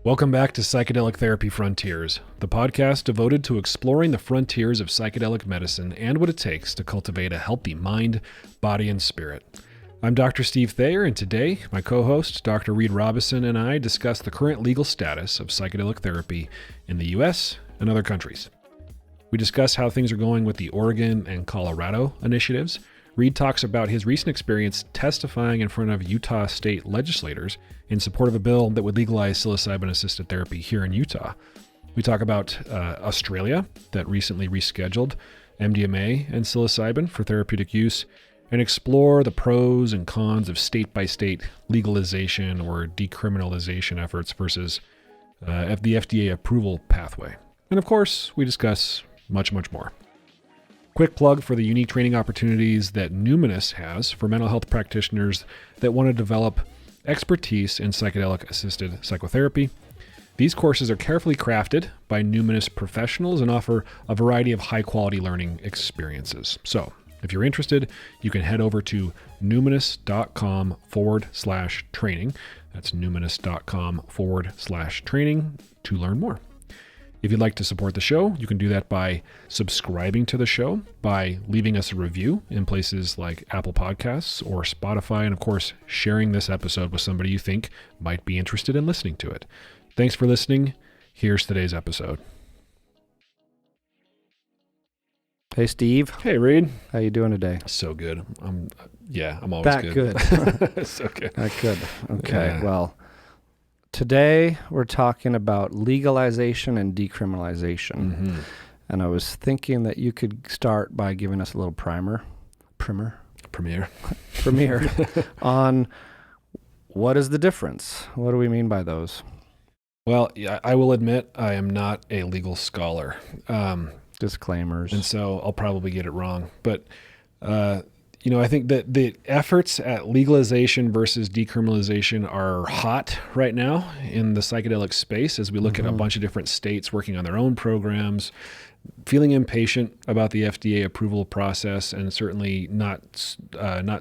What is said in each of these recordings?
Welcome back to Psychedelic Therapy Frontiers, the podcast devoted to exploring the frontiers of psychedelic medicine and what it takes to cultivate a healthy mind, body, and spirit. I'm Dr. Steve Thayer, and today, my co-host, Dr. Reid Robison, and I discuss the current legal status of psychedelic therapy in the U.S. and other countries. We discuss how things are going with the Oregon and Colorado initiatives. Reid talks about his recent experience testifying in front of Utah state legislators in support of a bill that would legalize psilocybin-assisted therapy here in Utah. We talk about Australia that recently rescheduled MDMA and psilocybin for therapeutic use and explore the pros and cons of state-by-state legalization or decriminalization efforts versus the FDA approval pathway. And of course, we discuss much, much more. Quick plug for the unique training opportunities that Numinus has for mental health practitioners that want to develop expertise in psychedelic-assisted psychotherapy. These courses are carefully crafted by Numinus professionals and offer a variety of high-quality learning experiences. So, if you're interested, you can head over to numinus.com/training. That's numinus.com/training to learn more. If you'd like to support the show, you can do that by subscribing to the show, by leaving us a review in places like Apple Podcasts or Spotify, and of course, sharing this episode with somebody you think might be interested in listening to it. Thanks for listening. Here's today's episode. Hey, Steve. Hey, Reid. How you doing today? So good. I'm always That good. So good. That good. Okay, Yeah. well, today we're talking about legalization and decriminalization. Mm-hmm. And I was thinking that you could start by giving us a little primer on what is the difference? What do we mean by those? Well, yeah, I will admit I am not a legal scholar. Disclaimers. And so I'll probably get it wrong. But, I think that the efforts at legalization versus decriminalization are hot right now in the psychedelic space as we look at a bunch of different states working on their own programs, feeling impatient about the FDA approval process, and certainly not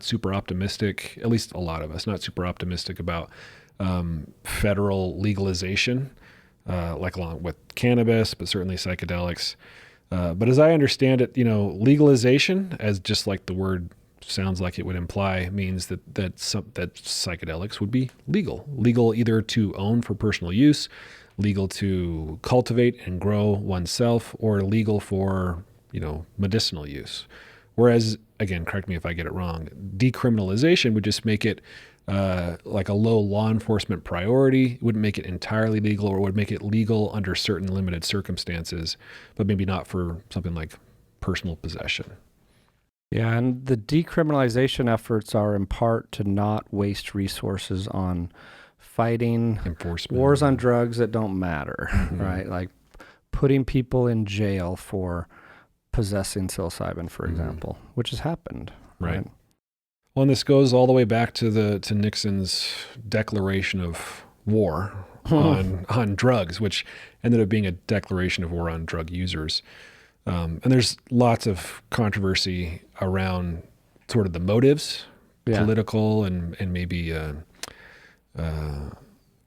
super optimistic, at least a lot of us, not super optimistic about federal legalization, like along with cannabis, but certainly psychedelics. But as I understand it, legalization, as just like the word sounds like it would imply, means that psychedelics would be legal either to own for personal use, legal to cultivate and grow oneself, or legal for, medicinal use. Whereas, again, correct me if I get it wrong, decriminalization would just make it like a low law enforcement priority. It wouldn't make it entirely legal, or would make it legal under certain limited circumstances, but maybe not for something like personal possession. Yeah, and the decriminalization efforts are in part to not waste resources on fighting Enforcement. wars on drugs that don't matter, right? Like putting people in jail for possessing psilocybin, for example, which has happened. Right. Well, and this goes all the way back to Nixon's declaration of war on drugs, which ended up being a declaration of war on drug users. And there's lots of controversy around sort of the motives, political and maybe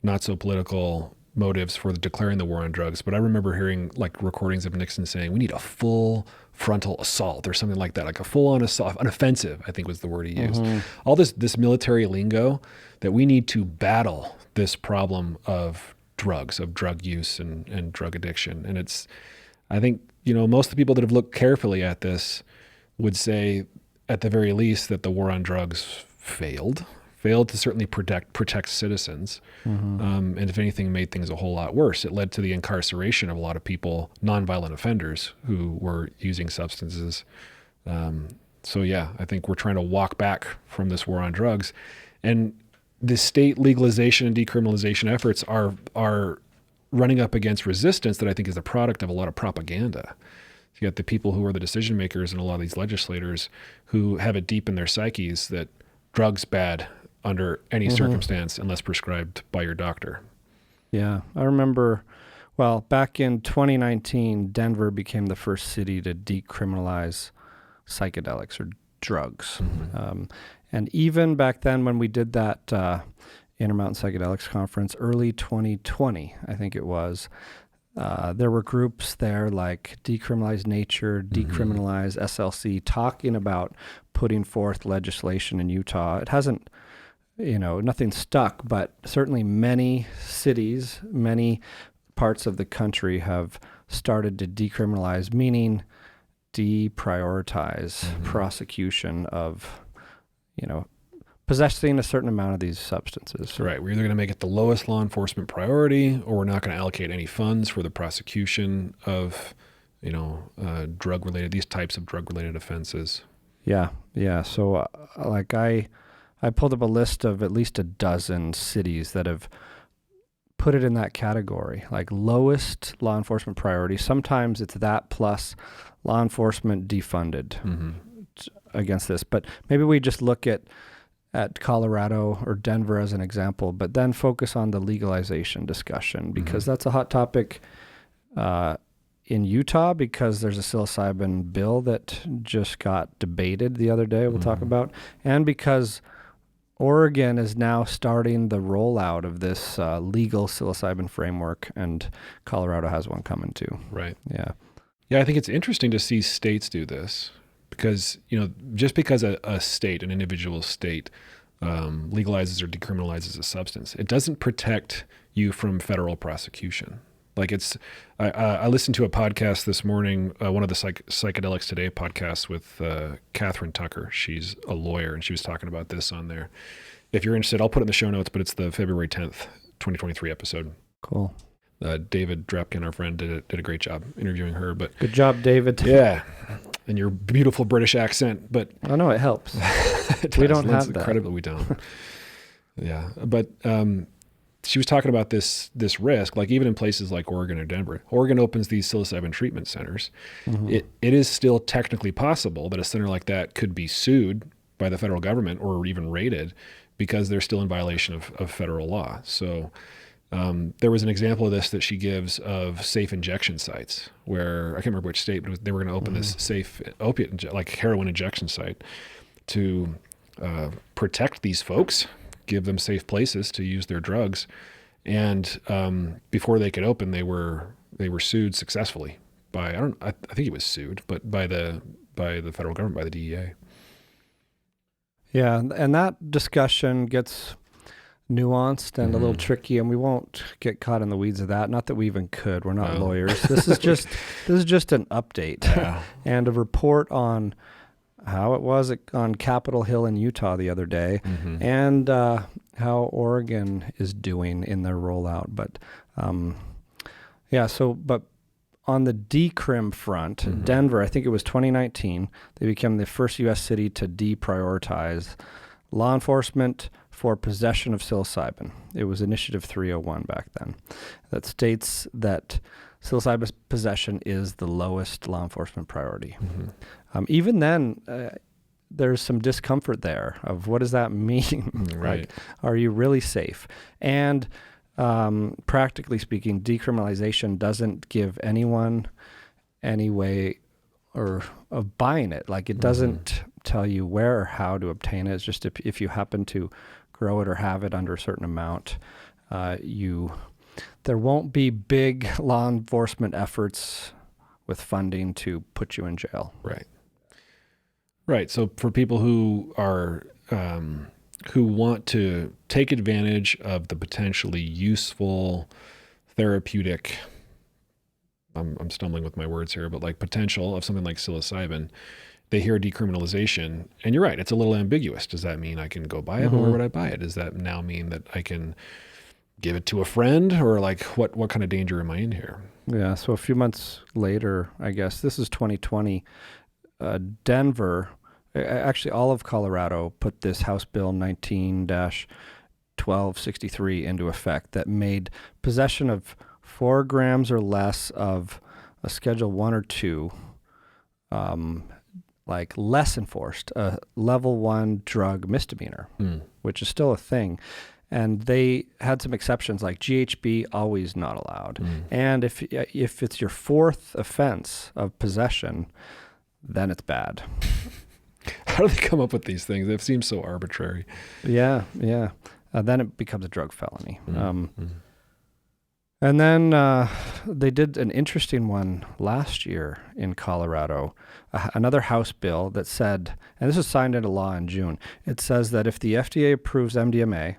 not so political motives for declaring the war on drugs. But I remember hearing like recordings of Nixon saying, we need a full frontal assault or something like that, like a full-on assault, an offensive, I think was the word he used. All this military lingo that we need to battle this problem of drugs, of drug use and drug addiction. And I think, most of the people that have looked carefully at this would say, at the very least, that the war on drugs failed to certainly protect citizens. And if anything, made things a whole lot worse. It led to the incarceration of a lot of people, nonviolent offenders who were using substances. So yeah, I think we're trying to walk back from this war on drugs. And the state legalization and decriminalization efforts are running up against resistance that I think is the product of a lot of propaganda. You got the people who are the decision makers and a lot of these legislators who have it deep in their psyches that drugs bad under any circumstance unless prescribed by your doctor. Yeah, I remember, back in 2019, Denver became the first city to decriminalize psychedelics or drugs. And even back then when we did that Intermountain Psychedelics Conference, early 2020, I think it was. There were groups there like Decriminalize Nature, Decriminalize SLC, talking about putting forth legislation in Utah. It hasn't, nothing stuck, but certainly many cities, many parts of the country have started to decriminalize, meaning deprioritize prosecution of, possessing a certain amount of these substances. Right. We're either going to make it the lowest law enforcement priority, or we're not going to allocate any funds for the prosecution of, these types of drug-related offenses. Yeah. So, I pulled up a list of at least a dozen cities that have put it in that category, like lowest law enforcement priority. Sometimes it's that plus law enforcement defunded against this. But maybe we just look at Colorado or Denver as an example, but then focus on the legalization discussion, because that's a hot topic in Utah, because there's a psilocybin bill that just got debated the other day we'll talk about, and because Oregon is now starting the rollout of this legal psilocybin framework, and Colorado has one coming too. Right. Yeah. Yeah, I think it's interesting to see states do this. Because, just because an individual state legalizes or decriminalizes a substance, it doesn't protect you from federal prosecution. Like I listened to a podcast this morning, one of the Psychedelics Today podcasts with Catherine Tucker. She's a lawyer, and she was talking about this on there. If you're interested, I'll put it in the show notes, but it's the February 10th, 2023 episode. Cool. David Drepkin, our friend, did a great job interviewing her. But good job, David. Yeah. And your beautiful British accent, but I know it helps. We don't have that. Incredibly, we don't. Yeah, but she was talking about this risk, like even in places like Oregon or Denver. Oregon opens these psilocybin treatment centers. It is still technically possible that a center like that could be sued by the federal government or even raided, because they're still in violation of federal law. So there was an example of this that she gives of safe injection sites where, I can't remember which state, but they were going to open this safe opiate, like heroin injection site, to protect these folks, give them safe places to use their drugs. And before they could open, they were sued successfully by, I think he was sued, but by the federal government, by the DEA. Yeah, and that discussion gets nuanced and a little tricky, and we won't get caught in the weeds of that. Not that we even could. We're not lawyers. This is just an update and a report on how it was on Capitol Hill in Utah the other day, and how Oregon is doing in their rollout. But but on the decrim front, Denver, I think it was 2019, they became the first U.S. city to deprioritize law enforcement for possession of psilocybin. It was Initiative 301 back then, that states that psilocybin possession is the lowest law enforcement priority. Even then, there's some discomfort there of what does that mean? Right. Like, are you really safe? And practically speaking, decriminalization doesn't give anyone any way of buying it. Like, it doesn't tell you where or how to obtain it. It's just if you happen to grow it or have it under a certain amount, there won't be big law enforcement efforts with funding to put you in jail. Right. So for people who are who want to take advantage of the potentially useful therapeutic, I'm stumbling with my words here, but like potential of something like psilocybin, they hear decriminalization, and you're right, it's a little ambiguous. Does that mean I can go buy it, or where would I buy it? Does that now mean that I can give it to a friend, or like what kind of danger am I in here? Yeah, so a few months later, I guess, this is 2020, Denver, actually all of Colorado, put this House Bill 19-1263 into effect that made possession of 4 grams or less of a Schedule 1 or 2 like less enforced, a level 1 drug misdemeanor, which is still a thing. And they had some exceptions, like GHB, always not allowed. And if it's your 4th offense of possession, then it's bad. How do they come up with these things? It seems so arbitrary. Yeah. then it becomes a drug felony. Mm-hmm. And then they did an interesting one last year in Colorado, another House bill that said, and this was signed into law in June, it says that if the FDA approves MDMA,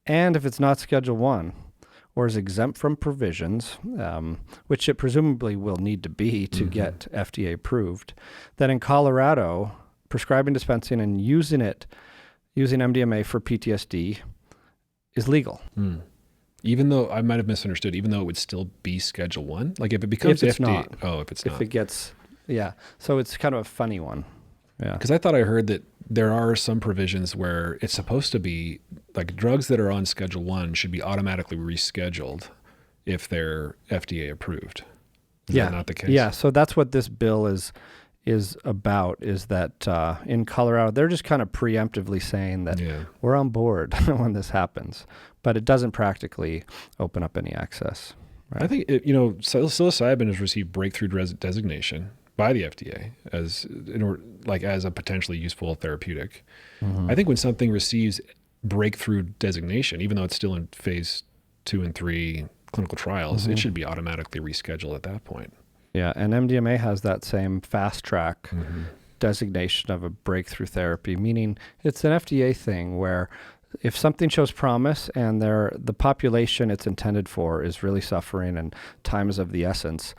and if it's not Schedule 1, or is exempt from provisions, which it presumably will need to be to get FDA approved, then in Colorado, prescribing, dispensing, and using MDMA for PTSD is legal. Mm. Even though I might have misunderstood, even though it would still be Schedule 1? Like if it becomes if it's FDA, not. if it's not. If it gets, yeah. So it's kind of a funny one. Yeah. Because I thought I heard that there are some provisions where it's supposed to be, like drugs that are on Schedule 1 should be automatically rescheduled if they're FDA approved. Is that not the case? Yeah, so that's what this bill is about, is that in Colorado, they're just kind of preemptively saying that we're on board when this happens, but it doesn't practically open up any access. Right? I think, psilocybin has received breakthrough designation by the FDA as a potentially useful therapeutic. Mm-hmm. I think when something receives breakthrough designation, even though it's still in phase 2 and 3 clinical trials, it should be automatically rescheduled at that point. Yeah, and MDMA has that same fast track designation of a breakthrough therapy, meaning it's an FDA thing where if something shows promise and the population it's intended for is really suffering and time is of the essence,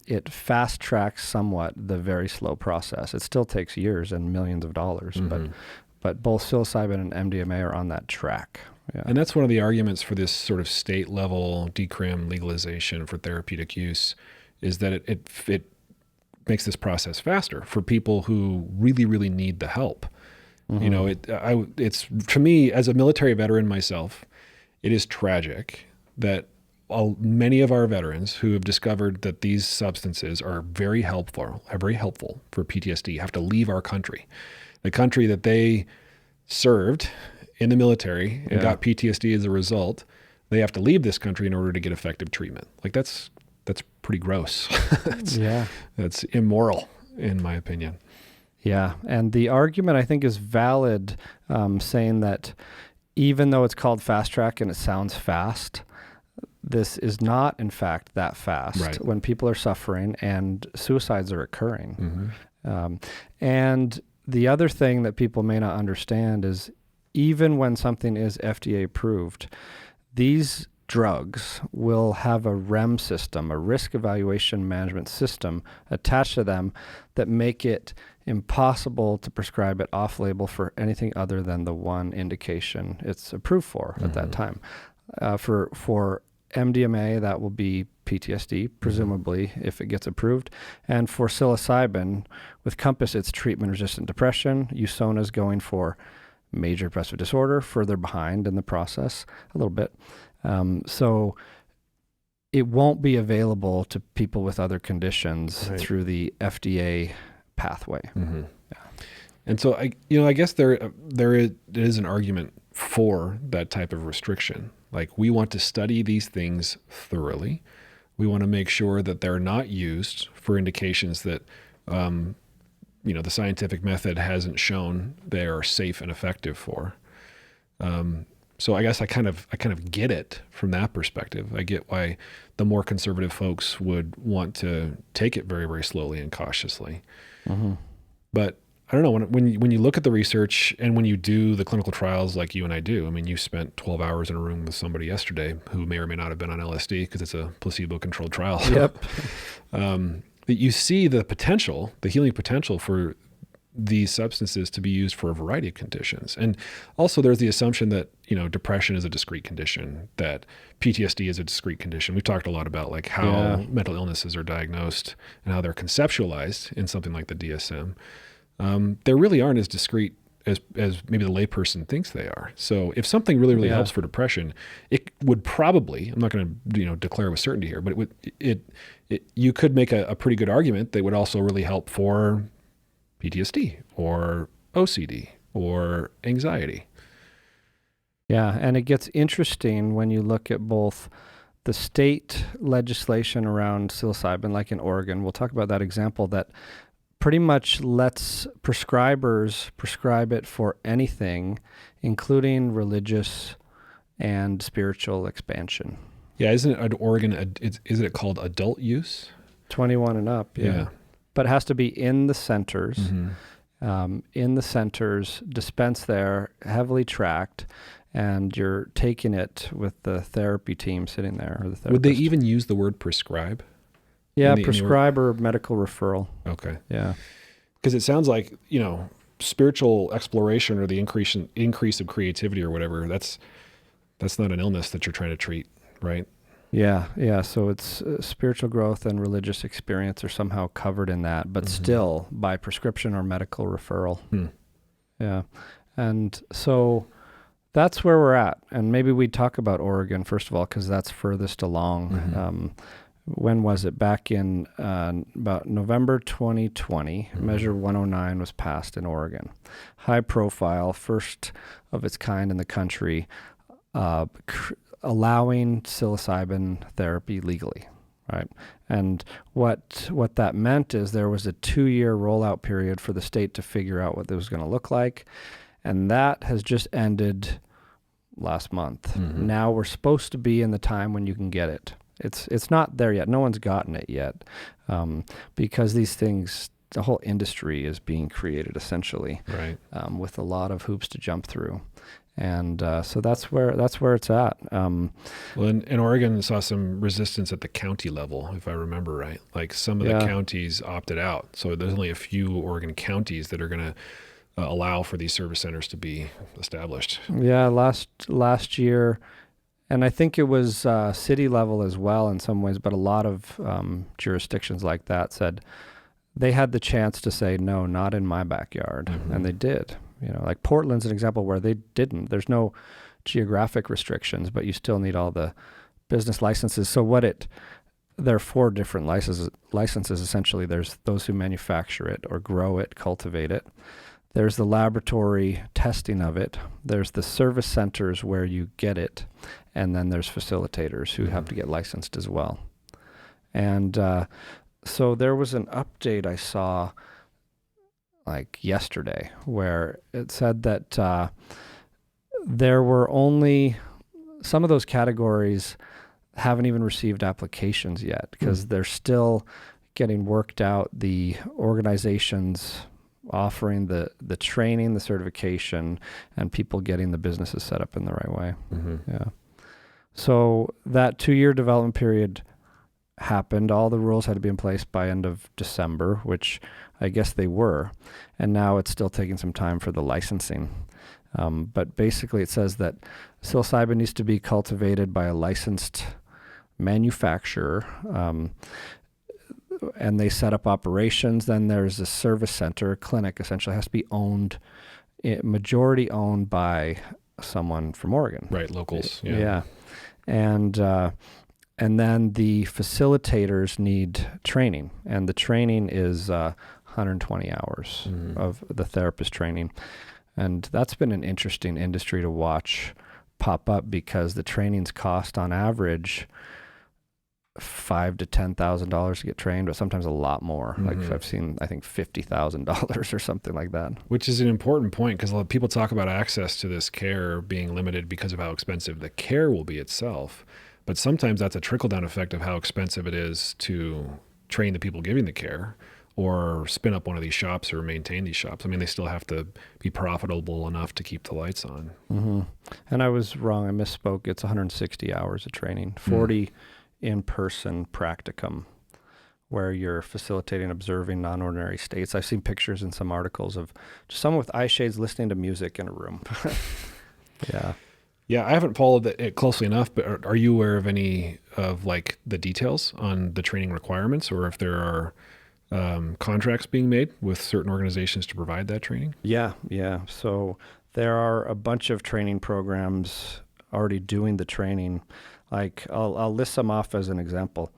it fast tracks somewhat the very slow process. It still takes years and millions of dollars, but both psilocybin and MDMA are on that track. Yeah. And that's one of the arguments for this sort of state level decrim legalization for therapeutic use, is that it makes this process faster for people who really, really need the help. It's to me, as a military veteran myself, it is tragic that many of our veterans who have discovered that these substances are very helpful for PTSD have to leave our country, the country that they served in the military and got PTSD as a result. They have to leave this country in order to get effective treatment. Like that's pretty gross. That's immoral, in my opinion. Yeah, and the argument I think is valid, saying that even though it's called fast track and it sounds fast, this is not in fact that fast when people are suffering and suicides are occurring. And the other thing that people may not understand is even when something is FDA approved, these drugs will have a REM system, a risk evaluation management system attached to them that make it impossible to prescribe it off-label for anything other than the one indication it's approved for at that time. For MDMA, that will be PTSD, presumably, if it gets approved. And for psilocybin, with Compass, it's treatment-resistant depression. Usona is going for major depressive disorder, further behind in the process a little bit. So it won't be available to people with other conditions through the FDA pathway. And so I guess there is an argument for that type of restriction. Like, we want to study these things thoroughly. We want to make sure that they're not used for indications that the scientific method hasn't shown they are safe and effective for. So I guess I kind of get it from that perspective. I get why the more conservative folks would want to take it very, very slowly and cautiously. But I don't know, when you look at the research and when you do the clinical trials like you and I do, I mean, you spent 12 hours in a room with somebody yesterday who may or may not have been on LSD because it's a placebo-controlled trial. Yep. That you see the potential, the healing potential for these substances to be used for a variety of conditions. And also there's the assumption that, depression is a discrete condition, that PTSD is a discrete condition. We've talked a lot about like how mental illnesses are diagnosed and how they're conceptualized in something like the DSM. They really aren't as discrete as maybe the layperson thinks they are. So if something really, really helps for depression, it would probably, I'm not going to, declare with certainty here, but you could make a pretty good argument that would also really help for PTSD or OCD or anxiety. Yeah, and it gets interesting when you look at both the state legislation around psilocybin, like in Oregon. We'll talk about that example that pretty much lets prescribers prescribe it for anything, including religious and spiritual expansion. Yeah, isn't it Oregon? Is it called adult use? 21 and up, yeah. But it has to be in the centers. Mm-hmm. In the centers, dispensed there, heavily tracked, and you're taking it with the therapy team sitting there. Or the therapist. Would they even use the word prescribe? Yeah, prescribe or medical referral. Okay. Yeah. Because it sounds like, spiritual exploration or the increase of creativity or whatever, that's not an illness that you're trying to treat, right? Yeah. So it's spiritual growth and religious experience are somehow covered in that, but still by prescription or medical referral. Yeah. And so that's where we're at. And maybe we'd talk about Oregon, first of all, because that's furthest along. When was it? Back in about November 2020, Measure 109 was passed in Oregon. High profile, first of its kind in the country, allowing psilocybin therapy legally, right? And what that meant is there was a 2-year rollout period for the state to figure out what it was going to look like, and that has just ended last month. Now we're supposed to be in the time when you can get it. It's not there yet. No one's gotten it yet, because these things, the whole industry is being created essentially, right? With a lot of hoops to jump through. And so that's where it's at. Well, in Oregon, saw some resistance at the county level, if I remember right. Like some of the counties opted out. So there's only a few Oregon counties that are going to allow for these service centers to be established. Yeah, last year, and I think it was city level as well in some ways, but a lot of jurisdictions like that said they had the chance to say, no, not in my backyard. And they did. Like Portland's an example where they didn't. There's no geographic restrictions, but you still need all the business licenses. So there are 4 different licenses essentially. There's those who manufacture it or grow it, cultivate it. There's the laboratory testing of it. There's the service centers where you get it. And then there's facilitators who have to get licensed as well. And so there was an update I saw like yesterday where it said that there were only some of those categories haven't even received applications yet because they're still getting worked out. The organizations offering the training, the certification, and people getting the businesses set up in the right way. Yeah. So that 2-year development period happened. All the rules had to be in place by end of December, which I guess they were. And now it's still taking some time for the licensing. But basically it says that psilocybin needs to be cultivated by a licensed manufacturer, and they set up operations. Then there's a service center, a clinic essentially has to be majority owned by someone from Oregon. Right, locals. Yeah. And then the facilitators need training, and the training is 120 hours of the therapist training. And that's been an interesting industry to watch pop up because the trainings cost on average $5,000 to $10,000 to get trained, but sometimes a lot more. Like I've seen, I think $50,000 or something like that. Which is an important point because a lot of people talk about access to this care being limited because of how expensive the care will be itself. But sometimes that's a trickle-down effect of how expensive it is to train the people giving the care or spin up one of these shops or maintain these shops. I mean, they still have to be profitable enough to keep the lights on. And I was wrong. I misspoke. It's 160 hours of training, 40 in-person practicum where you're facilitating, observing non-ordinary states. I've seen pictures in some articles of just someone with eye shades listening to music in a room. Yeah, I haven't followed it closely enough, but are you aware of any of like the details on the training requirements or if there are contracts being made with certain organizations to provide that training? Yeah. So there are a bunch of training programs already doing the training. Like I'll list some off as an example.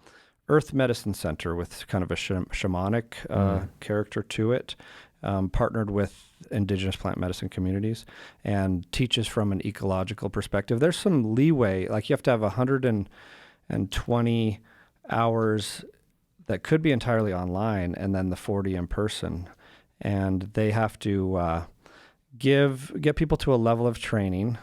Earth Medicine Center with kind of a shamanic character to it, partnered with indigenous plant medicine communities and teaches from an ecological perspective. There's some leeway, like you have to have 120 hours that could be entirely online, and then the 40 in person. And they have to get people to a level of training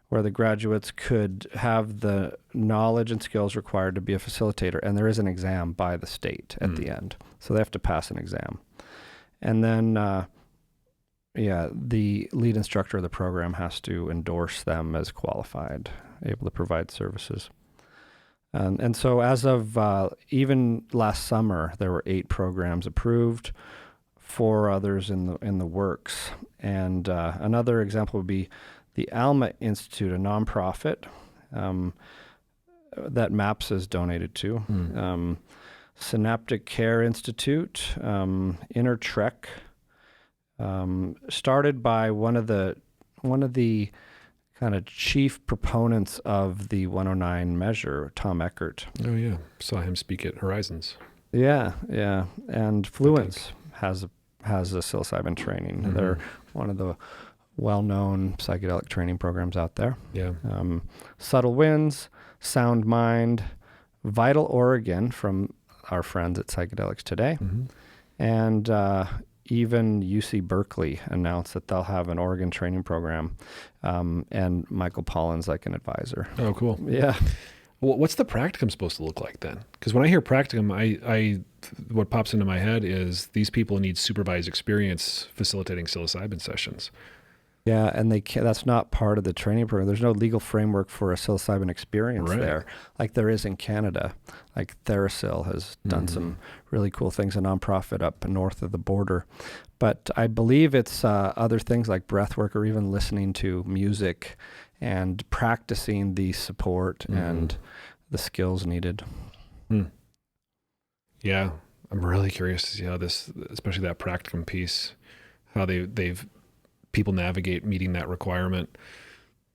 where the graduates could have the knowledge and skills required to be a facilitator. And there is an exam by the state at the end. So they have to pass an exam. And then, the lead instructor of the program has to endorse them as qualified, able to provide services. And so as of even last summer, there were 8 programs approved, 4 others in the works. And another example would be the Alma Institute, a nonprofit that MAPS is donated to. Synaptic Care Institute, Inner Trek, started by one of the kind of chief proponents of the 109 measure, Tom Eckert. Oh yeah, saw him speak at Horizons. Yeah, and Fluence has a psilocybin training. They're one of the well-known psychedelic training programs out there. Yeah. Subtle Winds, Sound Mind, Vital Oregon from our friends at Psychedelics Today, and even UC Berkeley announced that they'll have an Oregon training program, and Michael Pollan's like an advisor. Oh, cool. Yeah. Well, what's the practicum supposed to look like then? Because when I hear practicum, I what pops into my head is these people need supervised experience facilitating psilocybin sessions. Yeah, and that's not part of the training program. There's no legal framework for a psilocybin experience there, like there is in Canada. Like TheraPsil has done some really cool things, a nonprofit up north of the border. But I believe it's other things like breath work or even listening to music and practicing the support and the skills needed. Yeah, I'm really curious to see how this, especially that practicum piece, how they've people navigate meeting that requirement.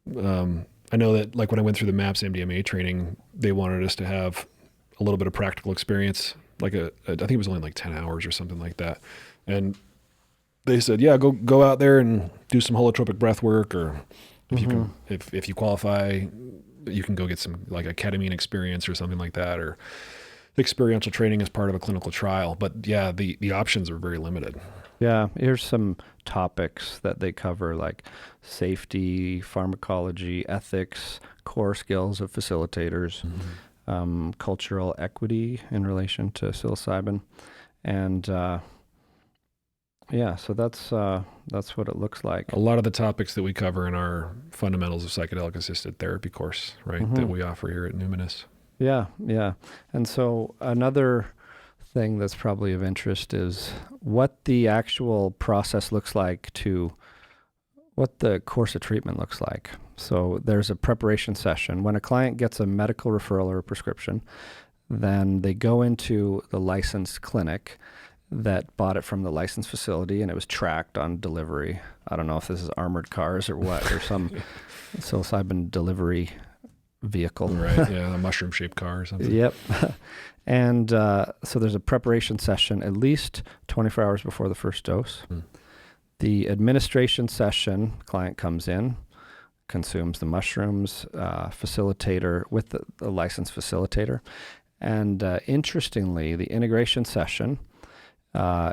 I know that like when I went through the MAPS MDMA training, they wanted us to have a little bit of practical experience, like I think it was only like 10 hours or something like that. And they said, yeah, go out there and do some holotropic breath work, or if you can, if you qualify, you can go get some like a ketamine experience or something like that, or experiential training as part of a clinical trial. But yeah, the options are very limited. Yeah, here's some topics that they cover, like safety, pharmacology, ethics, core skills of facilitators, cultural equity in relation to psilocybin, and so that's what it looks like. A lot of the topics that we cover in our Fundamentals of Psychedelic-Assisted Therapy course, right, that we offer here at Numinus. Yeah. And so another thing that's probably of interest is what the actual process looks like, to what the course of treatment looks like. So there's a preparation session. When a client gets a medical referral or a prescription, then they go into the licensed clinic that bought it from the licensed facility, and it was tracked on delivery. I don't know if this is armored cars or what, or some psilocybin delivery vehicle. Right, yeah, a mushroom-shaped car or something. Yep. And so there's a preparation session at least 24 hours before the first dose. The administration session, client comes in, consumes the mushrooms, facilitator with the licensed facilitator. And interestingly, the integration session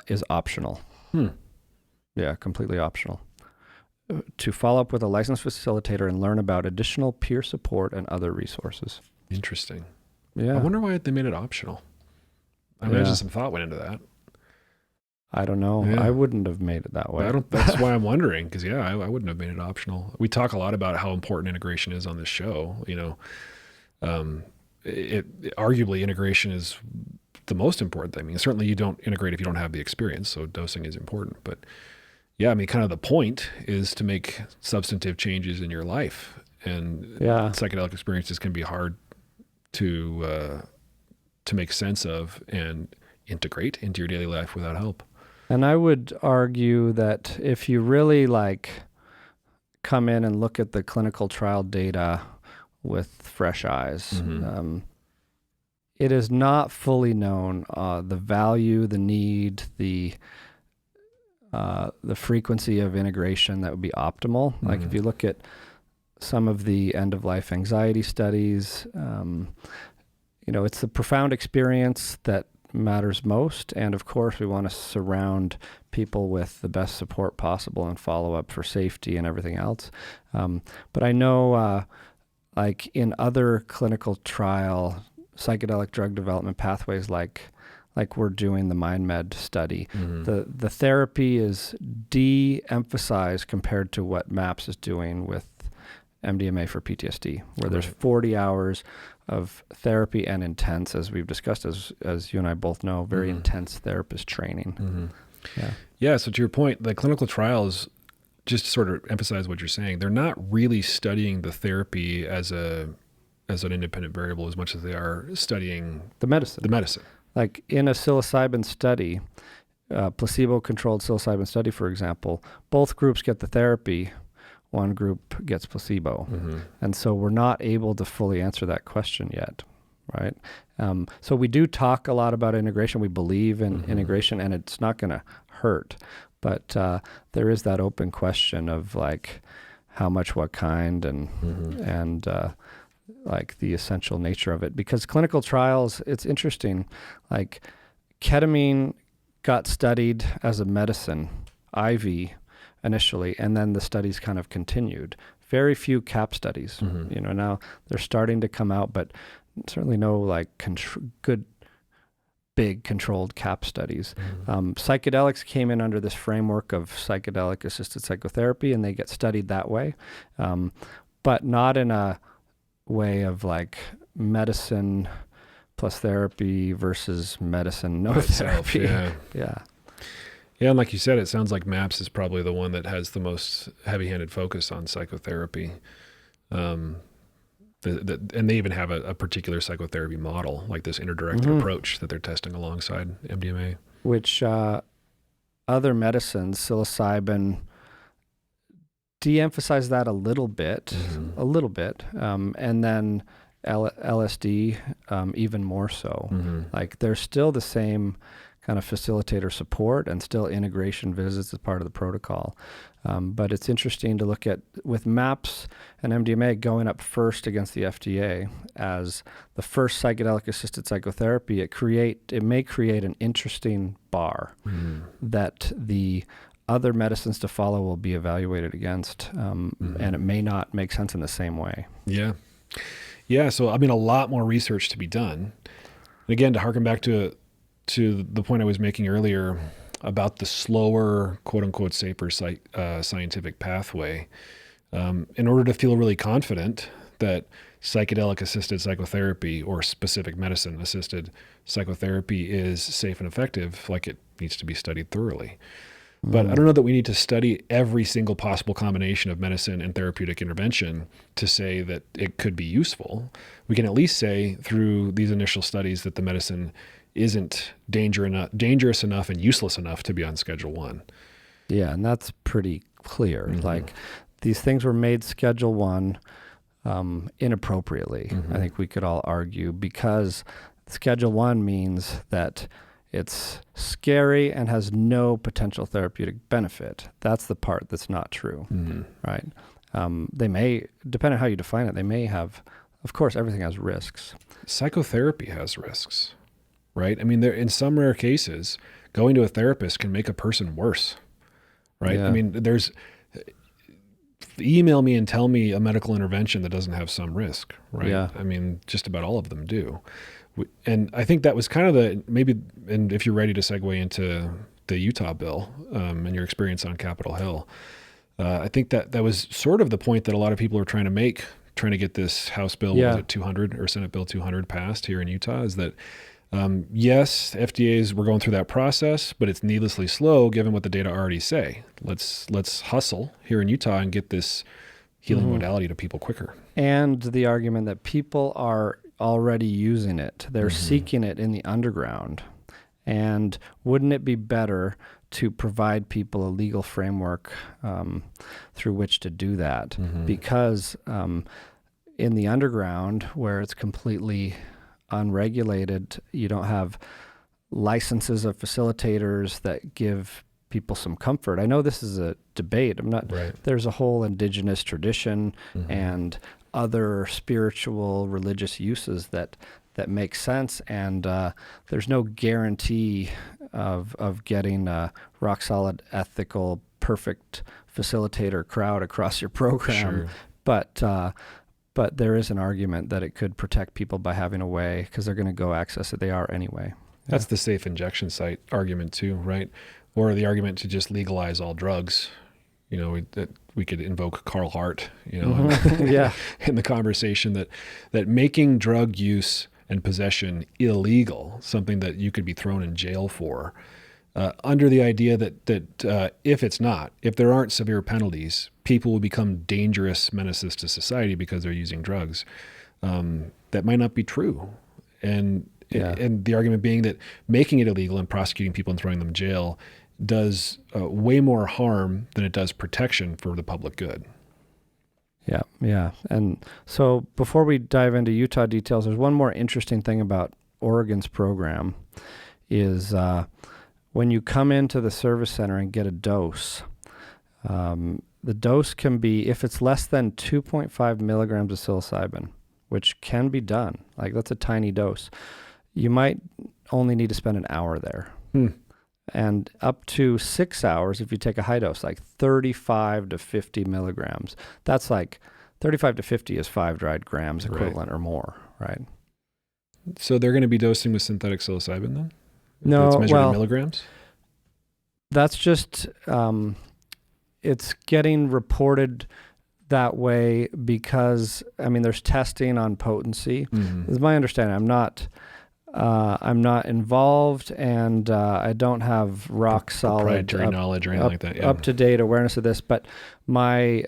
is optional. Yeah, completely optional. To follow up with a licensed facilitator and learn about additional peer support and other resources. Interesting. Yeah. I wonder why they made it optional. I imagine some thought went into that. I don't know. Yeah. I wouldn't have made it that way. That's why I'm wondering, because I wouldn't have made it optional. We talk a lot about how important integration is on this show. Arguably integration is the most important thing. I mean, certainly you don't integrate if you don't have the experience, so dosing is important. But yeah, I mean, kind of the point is to make substantive changes in your life, and psychedelic experiences can be hard to make sense of and integrate into your daily life without help. And I would argue that if you really come in and look at the clinical trial data with fresh eyes, it is not fully known the value, the need, the frequency of integration that would be optimal. Like if you look at some of the end-of-life anxiety studies, it's the profound experience that matters most. And of course, we want to surround people with the best support possible and follow up for safety and everything else. But I know, like in other clinical trial psychedelic drug development pathways, like we're doing the MindMed study, the therapy is de-emphasized compared to what MAPS is doing with MDMA for PTSD, where there's 40 hours of therapy and intense, as we've discussed, as you and I both know, very intense therapist training. Yeah. So to your point, the clinical trials, just to sort of emphasize what you're saying, they're not really studying the therapy as an independent variable as much as they are studying The medicine. Like in a psilocybin study, placebo-controlled psilocybin study, for example, both groups get the therapy. One group gets placebo. And so we're not able to fully answer that question yet, right? So we do talk a lot about integration. We believe in integration, and it's not going to hurt. But there is that open question of like how much, what kind, and like the essential nature of it. Because clinical trials, it's interesting, like ketamine got studied as a medicine, IV, initially, and then the studies kind of continued. Very few CAP studies. Now they're starting to come out, but certainly no like good, big controlled CAP studies. Psychedelics came in under this framework of psychedelic-assisted psychotherapy, and they get studied that way, but not in a way of like medicine plus therapy versus medicine, no therapy. Yeah, and like you said, it sounds like MAPS is probably the one that has the most heavy-handed focus on psychotherapy. And they even have a particular psychotherapy model, like this interdirected approach that they're testing alongside MDMA. Which other medicines, psilocybin, de-emphasize that a little bit, and then LSD even more so. Like there's still the same kind of facilitator support and still integration visits as part of the protocol. But it's interesting to look at with MAPS and MDMA going up first against the FDA as the first psychedelic-assisted psychotherapy. It may create an interesting bar that the other medicines to follow will be evaluated against, and it may not make sense in the same way. Yeah. So, I mean, a lot more research to be done. And again, to harken back to the point I was making earlier about the slower, quote unquote, safer scientific pathway, in order to feel really confident that psychedelic assisted psychotherapy or specific medicine assisted psychotherapy is safe and effective, like it needs to be studied thoroughly. But I don't know that we need to study every single possible combination of medicine and therapeutic intervention to say that it could be useful. We can at least say through these initial studies that the medicine isn't dangerous enough and useless enough to be on Schedule 1. Yeah, and that's pretty clear. Like these things were made Schedule 1 inappropriately. I think we could all argue, because Schedule 1 means that it's scary and has no potential therapeutic benefit. That's the part that's not true, right? They may, depending on how you define it, they may have, of course, everything has risks. Psychotherapy has risks, right? I mean, in some rare cases, going to a therapist can make a person worse, right? Yeah. I mean, email me and tell me a medical intervention that doesn't have some risk, right? Yeah. I mean, just about all of them do. And I think that was kind of and if you're ready to segue into the Utah bill and your experience on Capitol Hill, I think that was sort of the point that a lot of people are trying to get this House bill, what was it, 200 or Senate Bill 200 passed here in Utah, is that yes, FDAs were going through that process, but it's needlessly slow given what the data already say. Let's hustle here in Utah and get this healing modality to people quicker. And the argument that people are already using it. They're seeking it in the underground. And wouldn't it be better to provide people a legal framework through which to do that? Because in the underground, where it's completely unregulated, you don't have licenses of facilitators that give people some comfort. I know this is a debate. There's a whole indigenous tradition and other spiritual religious uses that that make sense, and there's no guarantee of getting a rock solid, ethical, perfect facilitator crowd across your program. Sure. But there is an argument that it could protect people by having a way, because they're going to go access it. They are anyway. That's the safe injection site argument too, right? Or the argument to just legalize all drugs. That we could invoke Carl Hart, Yeah. in the conversation that making drug use and possession illegal, something that you could be thrown in jail for, under the idea that if there aren't severe penalties, people will become dangerous menaces to society because they're using drugs. That might not be true. And the argument being that making it illegal and prosecuting people and throwing them in jail does way more harm than it does protection for the public good. Yeah. And so before we dive into Utah details, there's one more interesting thing about Oregon's program is when you come into the service center and get a dose, the dose can be, if it's less than 2.5 milligrams of psilocybin, which can be done, like that's a tiny dose, you might only need to spend an hour there. And up to 6 hours, if you take a high dose, like 35 to 50 milligrams, that's like 35 to 50 is 5 dried grams equivalent or more, right? So they're going to be dosing with synthetic psilocybin then? No, it's measured in milligrams? That's just, it's getting reported that way because, there's testing on potency. This is my understanding. I'm not involved, and I don't have rock solid proprietary knowledge or anything like that. Up to date awareness of this. But my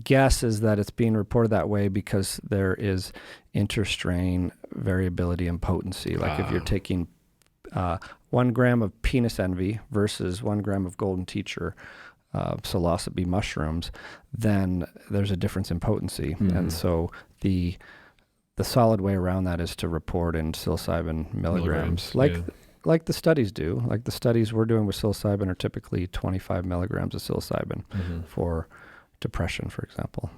guess is that it's being reported that way because there is interstrain variability in potency. Like if you're taking 1 gram of penis envy versus 1 gram of golden teacher psilocybe mushrooms, then there's a difference in potency, and so the solid way around that is to report in psilocybin milligrams, like the studies do. Like the studies we're doing with psilocybin are typically 25 milligrams of psilocybin for depression, for example.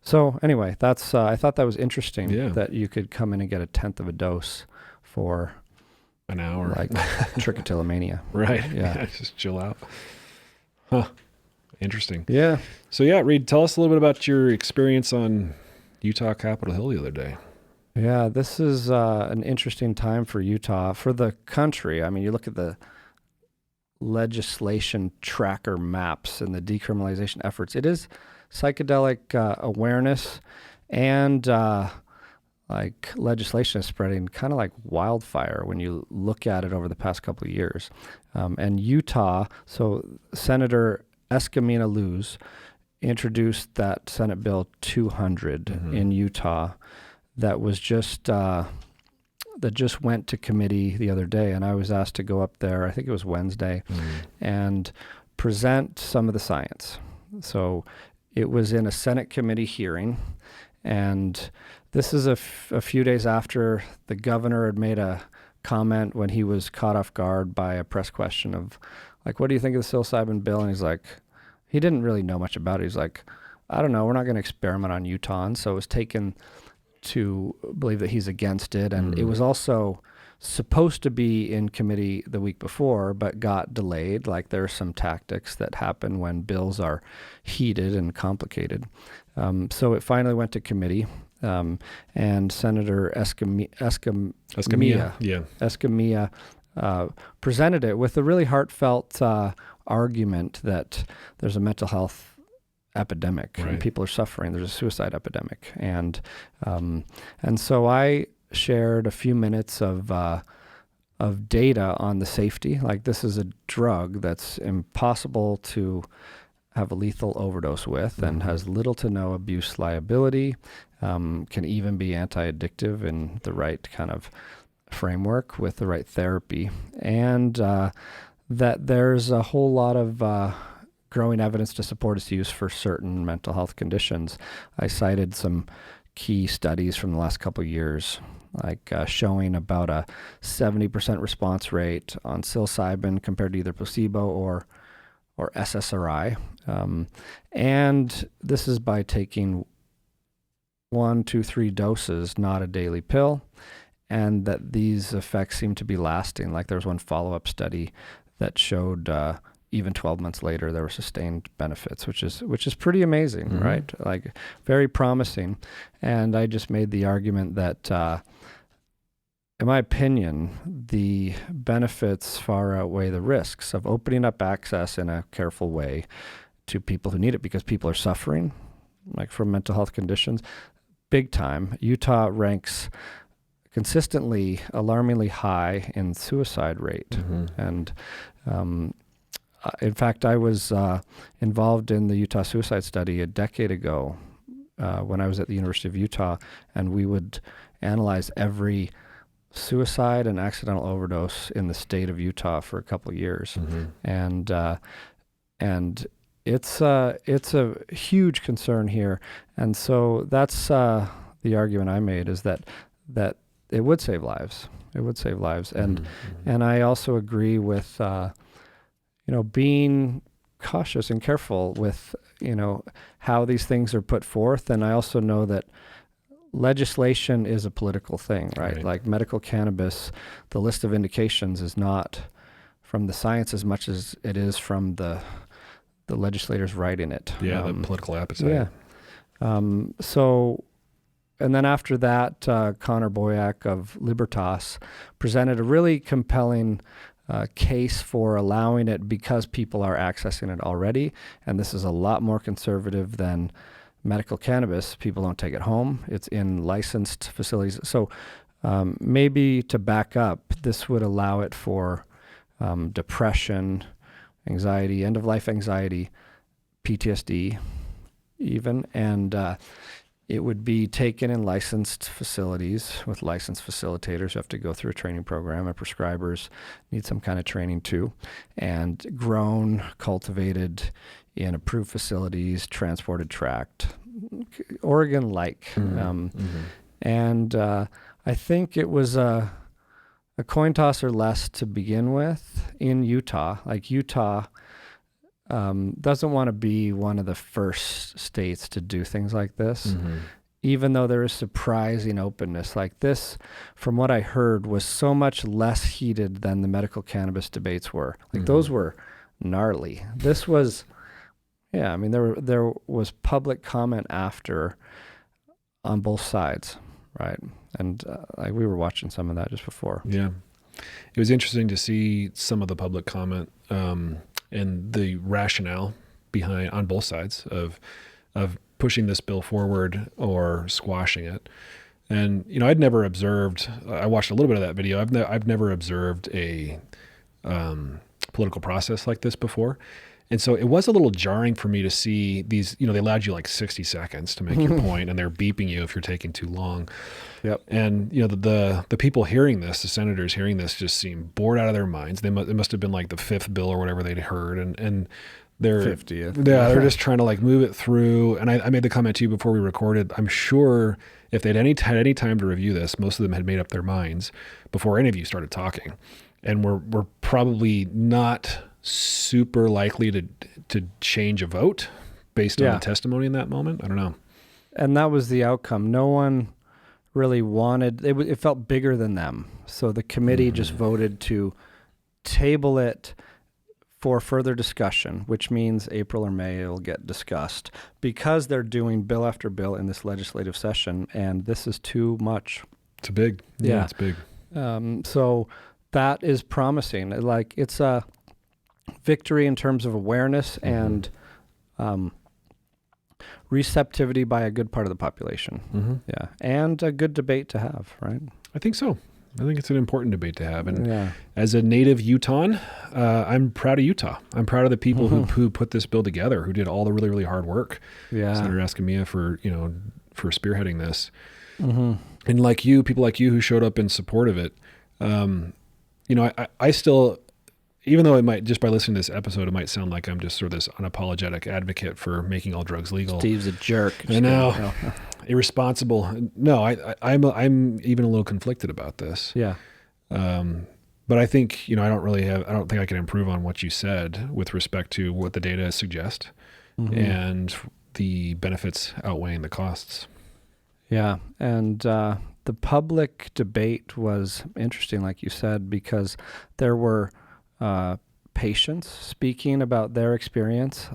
So anyway, that's I thought that was interesting that you could come in and get a tenth of a dose for an hour, like trichotillomania. Right. Yeah. Just chill out. Huh. Interesting. Yeah. So Reid, tell us a little bit about your experience on Utah Capitol Hill the other day. Yeah, this is an interesting time for Utah, for the country. You look at the legislation tracker maps and the decriminalization efforts. It is psychedelic awareness and like legislation is spreading kind of like wildfire when you look at it over the past couple of years. And Utah, so Senator Escamilla Luz introduced that Senate Bill 200 in Utah that was just that just went to committee the other day, and I was asked to go up there, I think it was Wednesday, and present some of the science. So it was in a Senate committee hearing, and this is a few days after the governor had made a comment when he was caught off guard by a press question of, like, what do you think of the psilocybin bill? And he's like, he didn't really know much about it. He's like, I don't know, we're not going to experiment on Utahns. So it was taken to believe that he's against it. And it was also supposed to be in committee the week before, but got delayed. Like there are some tactics that happen when bills are heated and complicated. So it finally went to committee. And Senator Escamilla presented it with a really heartfelt argument that there's a mental health epidemic and people are suffering. There's a suicide epidemic, and so I shared a few minutes of data on the safety. Like this is a drug that's impossible to have a lethal overdose with and has little to no abuse liability, can even be anti-addictive in the right kind of framework with the right therapy, and that there's a whole lot of growing evidence to support its use for certain mental health conditions. I cited some key studies from the last couple of years, like showing about a 70% response rate on psilocybin compared to either placebo or SSRI. And this is by taking 1, 2, 3 doses, not a daily pill, and that these effects seem to be lasting. Like there was one follow-up study that showed even 12 months later there were sustained benefits, which is pretty amazing, right? Like very promising. And I just made the argument that in my opinion, the benefits far outweigh the risks of opening up access in a careful way to people who need it, because people are suffering, like from mental health conditions, big time. Utah ranks consistently alarmingly high in suicide rate. And in fact, I was involved in the Utah suicide study a decade ago when I was at the University of Utah, and we would analyze every suicide and accidental overdose in the state of Utah for a couple of years. And it's a huge concern here. And so that's the argument I made, is that it would save lives. It would save lives. And I also agree with being cautious and careful with how these things are put forth. And I also know that legislation is a political thing, right? Like medical cannabis, the list of indications is not from the science as much as it is from the legislators writing it. Yeah, the political appetite. So, and then after that, Connor Boyack of Libertas presented a really compelling case for allowing it because people are accessing it already. And this is a lot more conservative than medical cannabis. People don't take it home. It's in licensed facilities. So maybe to back up, this would allow it for depression, anxiety, end-of-life anxiety, PTSD even, and it would be taken in licensed facilities with licensed facilitators who have to go through a training program, and prescribers need some kind of training too, and grown, cultivated in approved facilities, transported, tracked, Oregon-like. And I think it was a coin toss or less to begin with in Utah. Like Utah doesn't want to be one of the first states to do things like this, even though there is surprising openness. Like this, from what I heard, was so much less heated than the medical cannabis debates were. Like those were gnarly. This was, yeah, I mean, there was public comment after on both sides, right? And like we were watching some of that just before. Yeah. It was interesting to see some of the public comment and the rationale behind on both sides of pushing this bill forward or squashing it. And I'd never observed. I watched a little bit of that video. I've never observed a political process like this before. And so it was a little jarring for me to see these, they allowed you like 60 seconds to make your point, and they're beeping you if you're taking too long. Yep. And, the people hearing this, the senators hearing this, just seemed bored out of their minds. It must have been like the fifth bill or whatever they'd heard. And they're 50th. Yeah, they're just trying to like move it through. And I made the comment to you before we recorded, I'm sure if they'd had any time to review this, most of them had made up their minds before any of you started talking. And we're probably not super likely to change a vote based on the testimony in that moment. I don't know. And that was the outcome. No one really wanted, it felt bigger than them. So the committee just voted to table it for further discussion, which means April or May it'll get discussed, because they're doing bill after bill in this legislative session, and this is too much. It's big. Yeah, it's big. So that is promising. Like it's a victory in terms of awareness and receptivity by a good part of the population. Yeah. And a good debate to have, right? I think so. I think it's an important debate to have. And as a native Utahn, I'm proud of Utah. I'm proud of the people who put this bill together, who did all the really, really hard work. Yeah. Senator Escamilla for spearheading this. And like you, people like you who showed up in support of it, I still, even though it might, just by listening to this episode, it might sound like I'm just sort of this unapologetic advocate for making all drugs legal. Steve's a jerk. I know. Irresponsible. No, I'm even a little conflicted about this. Yeah. But I think, I don't think I can improve on what you said with respect to what the data suggest and the benefits outweighing the costs. Yeah. And the public debate was interesting, like you said, because there were patients speaking about their experience,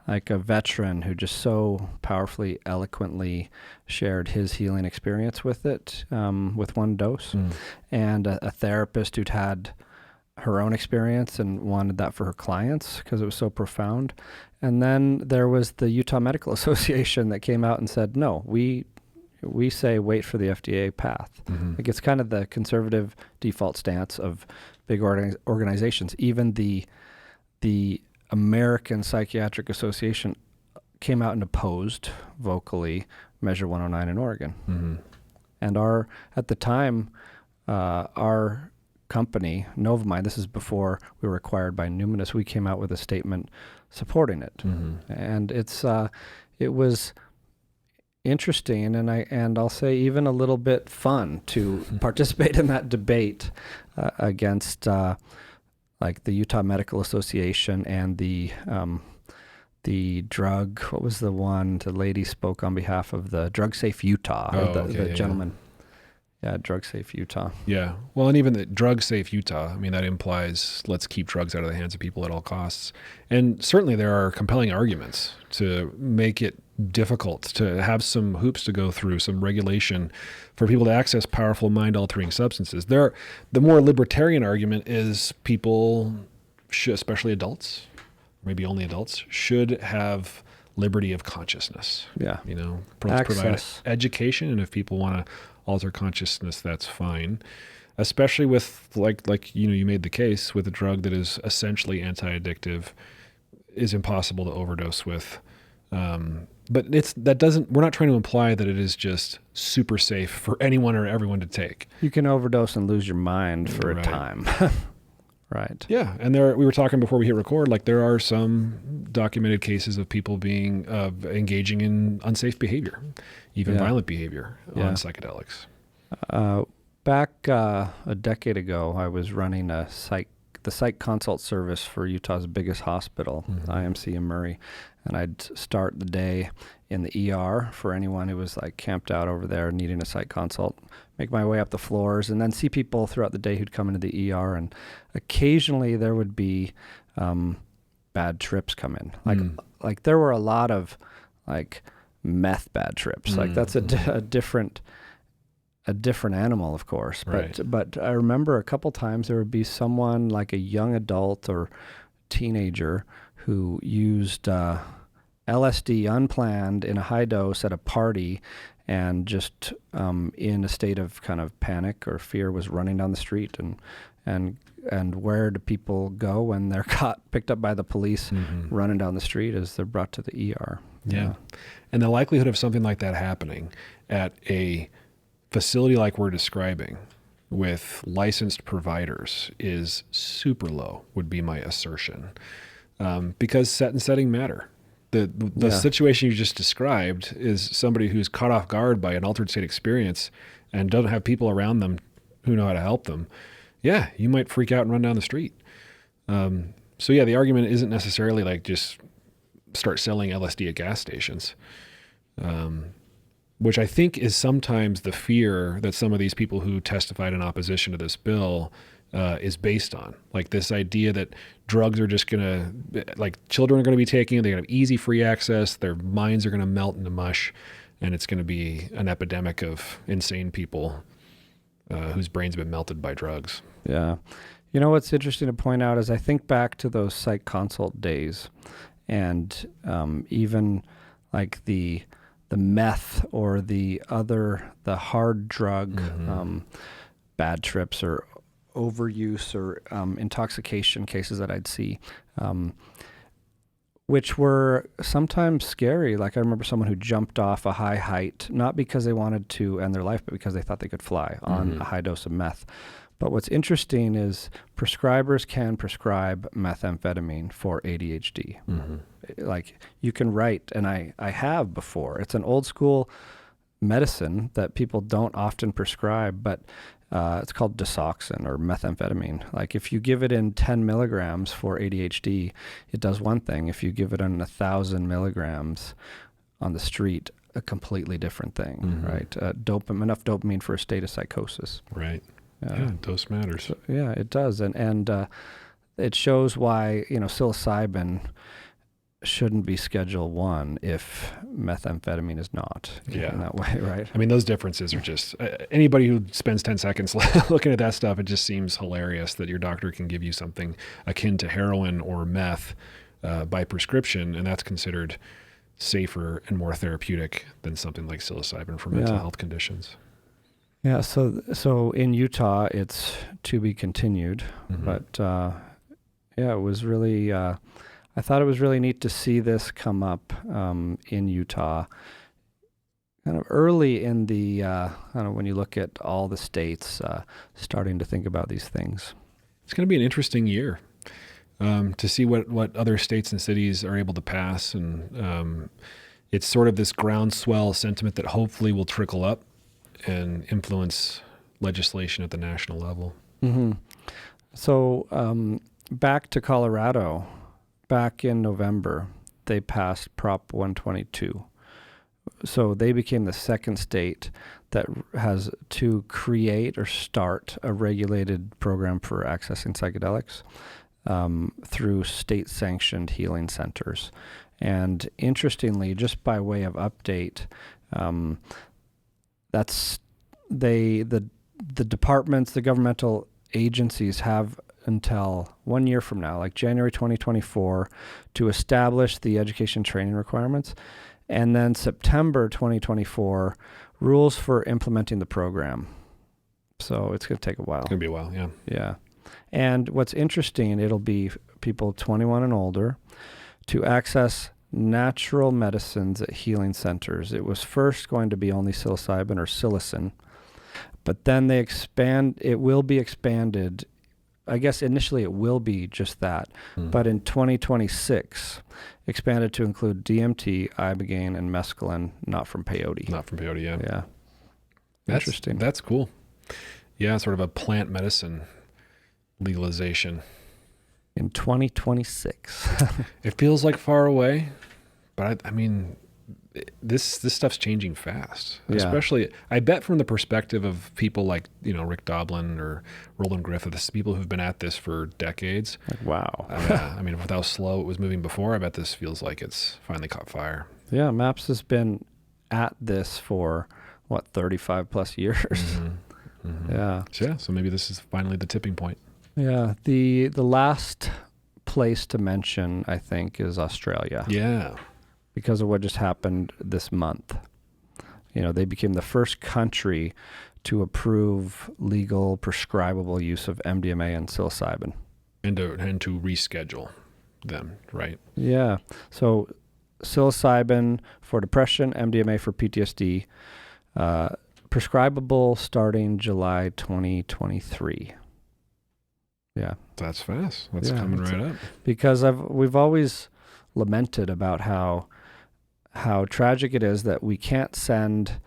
like a veteran who just so powerfully, eloquently shared his healing experience with it, with one dose, and a therapist who'd had her own experience and wanted that for her clients because it was so profound. And then there was the Utah Medical Association that came out and said, no, we say wait for the FDA path. Like it's kind of the conservative default stance of big organizations. Even the American Psychiatric Association came out and opposed vocally Measure 109 in Oregon. And at the time, our company, Novamind, this is before we were acquired by Numinus, we came out with a statement supporting it. And it was interesting, and I'll say even a little bit fun to participate in that debate against like the Utah Medical Association and the drug. What was the one? The lady spoke on behalf of the Drug Safe Utah. The gentleman. Yeah, Drug Safe Utah. Yeah. Well, and even the Drug Safe Utah, I mean, that implies let's keep drugs out of the hands of people at all costs. And certainly there are compelling arguments to make it difficult, to have some hoops to go through, some regulation for people to access powerful mind-altering substances. The more libertarian argument is people should, especially adults, maybe only adults, should have liberty of consciousness. Yeah. You know, provide education, and if people want to alter consciousness, that's fine. Especially with like you made the case with a drug that is essentially anti-addictive, is impossible to overdose with. But we're not trying to imply that it is just super safe for anyone or everyone to take. You can overdose and lose your mind for a time. Right. Yeah. And we were talking before we hit record, like there are some documented cases of people being engaging in unsafe behavior, even violent behavior on psychedelics. Back a decade ago, I was running the psych consult service for Utah's biggest hospital, IMC in Murray. And I'd start the day in the ER for anyone who was like camped out over there needing a psych consult, make my way up the floors, and then see people throughout the day who'd come into the ER. And occasionally there would be bad trips come in. Like there were a lot of like meth bad trips. Like that's a different animal, of course. But I remember a couple times there would be someone like a young adult or teenager who used LSD unplanned in a high dose at a party, and just in a state of kind of panic or fear was running down the street. And where do people go when they're picked up by the police running down the street as they're brought to the ER? Yeah. And the likelihood of something like that happening at a facility like we're describing with licensed providers is super low, would be my assertion. Because set and setting matter. The situation you just described is somebody who's caught off guard by an altered state experience and doesn't have people around them who know how to help them. Yeah, you might freak out and run down the street. So yeah, the argument isn't necessarily like just start selling LSD at gas stations, which I think is sometimes the fear that some of these people who testified in opposition to this bill is based on. Like this idea that drugs are just like children are going to be taking it, they're going to have easy free access, their minds are going to melt into mush, and it's going to be an epidemic of insane people whose brains have been melted by drugs. Yeah. You know what's interesting to point out is I think back to those psych consult days, and even like the meth or the hard drug bad trips or overuse or intoxication cases that I'd see, which were sometimes scary. Like I remember someone who jumped off a high height, not because they wanted to end their life, but because they thought they could fly on a high dose of meth. But what's interesting is prescribers can prescribe methamphetamine for ADHD. Like you can write, and I have before. It's an old school medicine that people don't often prescribe, but it's called disoxin or methamphetamine. Like if you give it in 10 milligrams for ADHD, it does one thing. If you give it in 1,000 milligrams on the street, a completely different thing, Mm-hmm. right? Enough dopamine for a state of psychosis. Right. Yeah, dose matters. So, yeah, it does. And it shows why, psilocybin shouldn't be Schedule 1 if methamphetamine is not in that way, right? I mean, those differences are just, anybody who spends 10 seconds looking at that stuff, it just seems hilarious that your doctor can give you something akin to heroin or meth by prescription, and that's considered safer and more therapeutic than something like psilocybin for mental health conditions. Yeah, so in Utah, it's to be continued, Mm-hmm. but it was really, I thought it was really neat to see this come up in Utah, kind of early in the, when you look at all the states starting to think about these things. It's going to be an interesting year to see what other states and cities are able to pass, and it's sort of this groundswell sentiment that hopefully will trickle up and influence legislation at the national level. Mm-hmm. So back to Colorado, back in November, they passed Prop 122. So they became the second state that has to create or start a regulated program for accessing psychedelics through state-sanctioned healing centers. And interestingly, just by way of update, that's the departments, the governmental agencies have until 1 year from now, like January 2024, to establish the education training requirements. And then September 2024, rules for implementing the program. So it's going to take a while. It's going to be a while, yeah. Yeah. And what's interesting, it'll be people 21 and older to access natural medicines at healing centers. It was first going to be only psilocybin or psilocin, but then it will be expanded. I guess initially it will be just that, but in 2026, expanded to include DMT, ibogaine, and mescaline, not from peyote. Not from peyote, yeah. Yeah. Interesting. That's cool. Yeah, sort of a plant medicine legalization. In 2026. It feels like far away, but I mean, this stuff's changing fast. Yeah. Especially, I bet from the perspective of people like, Rick Doblin or Roland Griffiths, people who've been at this for decades. Like, wow. I mean, with how slow it was moving before, I bet this feels like it's finally caught fire. Yeah, MAPS has been at this for, 35 plus years. Mm-hmm. Mm-hmm. Yeah. So maybe this is finally the tipping point. Yeah. The last place to mention, I think, is Australia. Yeah. Because of what just happened this month. They became the first country to approve legal prescribable use of MDMA and psilocybin. And to reschedule them, right? Yeah. So psilocybin for depression, MDMA for PTSD, prescribable starting July 2023. Yeah. That's fast. That's coming right up. Because we've always lamented about how tragic it is that we can't send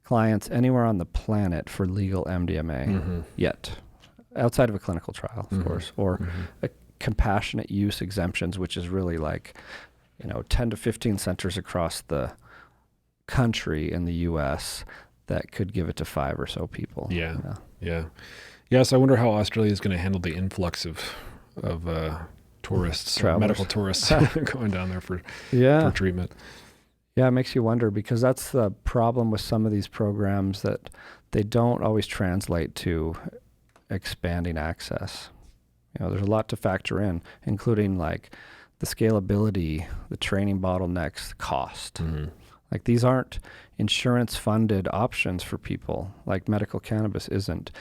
clients anywhere on the planet for legal MDMA yet, outside of a clinical trial, of course, or a compassionate use exemptions, which is really like, 10 to 15 centers across the country in the U.S. that could give it to 5 or so people. Yeah. So I wonder how Australia is going to handle the influx of tourists, medical tourists going down there for treatment. Yeah, it makes you wonder, because that's the problem with some of these programs, that they don't always translate to expanding access. There's a lot to factor in, including like the scalability, the training bottlenecks, the cost. Mm-hmm. Like, these aren't insurance-funded options for people, like medical cannabis isn't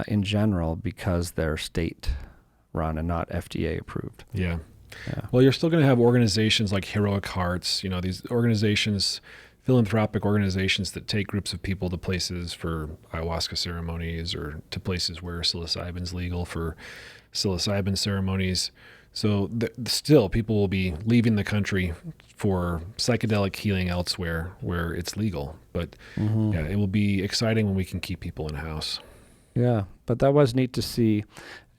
in general, because they're state-run and not FDA approved. Yeah. Well, you're still going to have organizations like Heroic Hearts, these organizations, philanthropic organizations that take groups of people to places for ayahuasca ceremonies or to places where psilocybin's legal for psilocybin ceremonies. So still, people will be leaving the country for psychedelic healing elsewhere where it's legal. But it will be exciting when we can keep people in-house. Yeah, but that was neat to see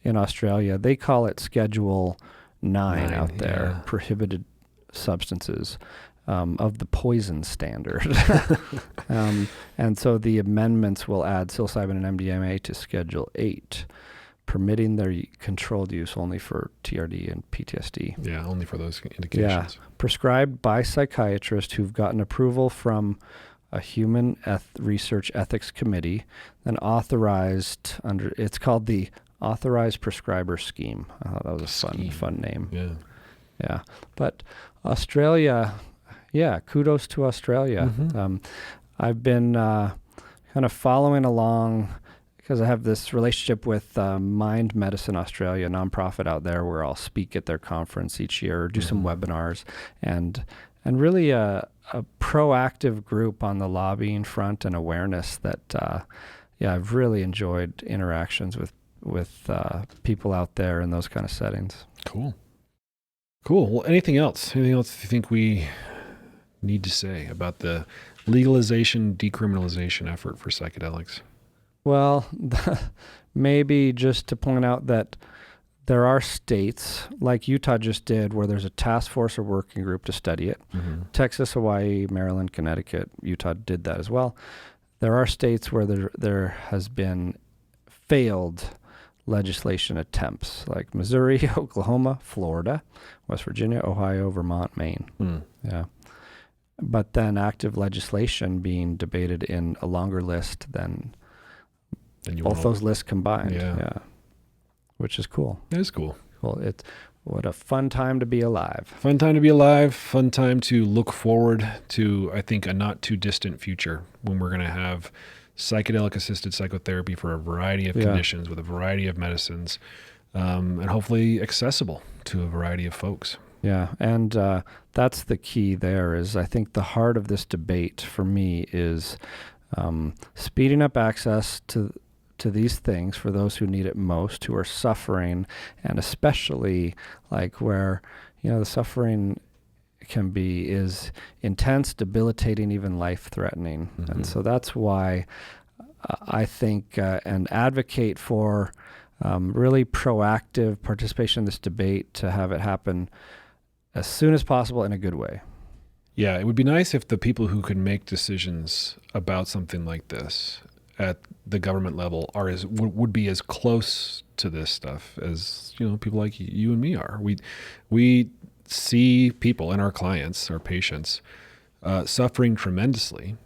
in Australia. They call it Schedule 9 out there, prohibited substances. of the poison standard. And so the amendments will add psilocybin and MDMA to Schedule 8, permitting their controlled use only for TRD and PTSD. Yeah, only for those indications. Yeah, prescribed by psychiatrists who've gotten approval from a human research ethics committee, then authorized under, it's called the Authorized Prescriber Scheme. I thought that was a fun name. Yeah. Yeah. But Australia, kudos to Australia. Mm-hmm. I've been kind of following along because I have this relationship with Mind Medicine Australia, a nonprofit out there where I'll speak at their conference each year, do some webinars, and really a proactive group on the lobbying front and awareness that, I've really enjoyed interactions with people out there in those kind of settings. Cool. Well, anything else? Anything else you think we need to say about the legalization, decriminalization effort for psychedelics? Well, maybe just to point out that there are states, like Utah just did, where there's a task force or working group to study it. Mm-hmm. Texas, Hawaii, Maryland, Connecticut, Utah did that as well. There are states where there has been failed legislation attempts, like Missouri, Oklahoma, Florida, West Virginia, Ohio, Vermont, Maine. Yeah. But then active legislation being debated in a longer list than both those lists combined. Yeah. Which is cool. That is cool. Well, what a fun time to be alive. Fun time to be alive. Fun time to look forward to, I think, a not too distant future when we're going to have psychedelic-assisted psychotherapy for a variety of conditions with a variety of medicines, and hopefully accessible to a variety of folks. Yeah, and that's the key there is I think the heart of this debate for me is speeding up access to these things for those who need it most, who are suffering, and especially like where, the suffering is intense, debilitating, even life-threatening. Mm-hmm. And so that's why I think and advocate for really proactive participation in this debate to have it happen as soon as possible in a good way. Yeah, it would be nice if the people who can make decisions about something like this at the government level would be as close to this stuff as people like you and me are. We see people and our clients, our patients, suffering tremendously,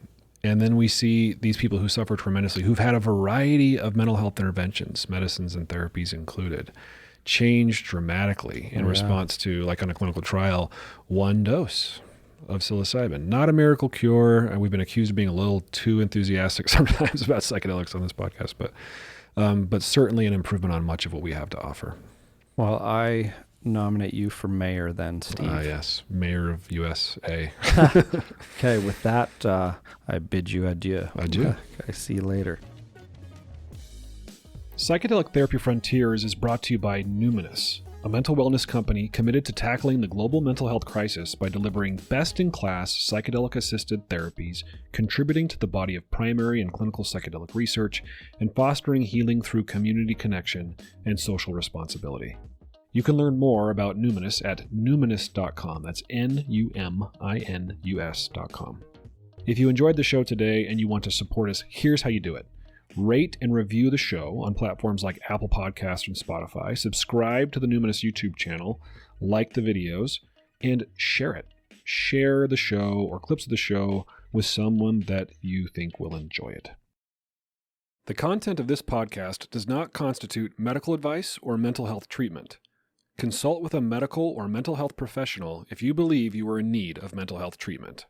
and then we see these people who suffer tremendously, who've had a variety of mental health interventions, medicines and therapies included, change dramatically in response to, like on a clinical trial, one dose of psilocybin. Not a miracle cure, and we've been accused of being a little too enthusiastic sometimes about psychedelics on this podcast, but certainly an improvement on much of what we have to offer. Well, I nominate you for mayor then, Steve. Yes, mayor of USA. Okay, with that, I bid you adieu. Adieu. Okay, see you later. Psychedelic Therapy Frontiers is brought to you by Numinus, a mental wellness company committed to tackling the global mental health crisis by delivering best-in-class psychedelic-assisted therapies, contributing to the body of primary and clinical psychedelic research, and fostering healing through community connection and social responsibility. You can learn more about Numinus at numinus.com. That's Numinus.com. If you enjoyed the show today and you want to support us, here's how you do it. Rate and review the show on platforms like Apple Podcasts and Spotify. Subscribe to the Numinus YouTube channel, like the videos, and share it. Share the show or clips of the show with someone that you think will enjoy it. The content of this podcast does not constitute medical advice or mental health treatment. Consult with a medical or mental health professional if you believe you are in need of mental health treatment.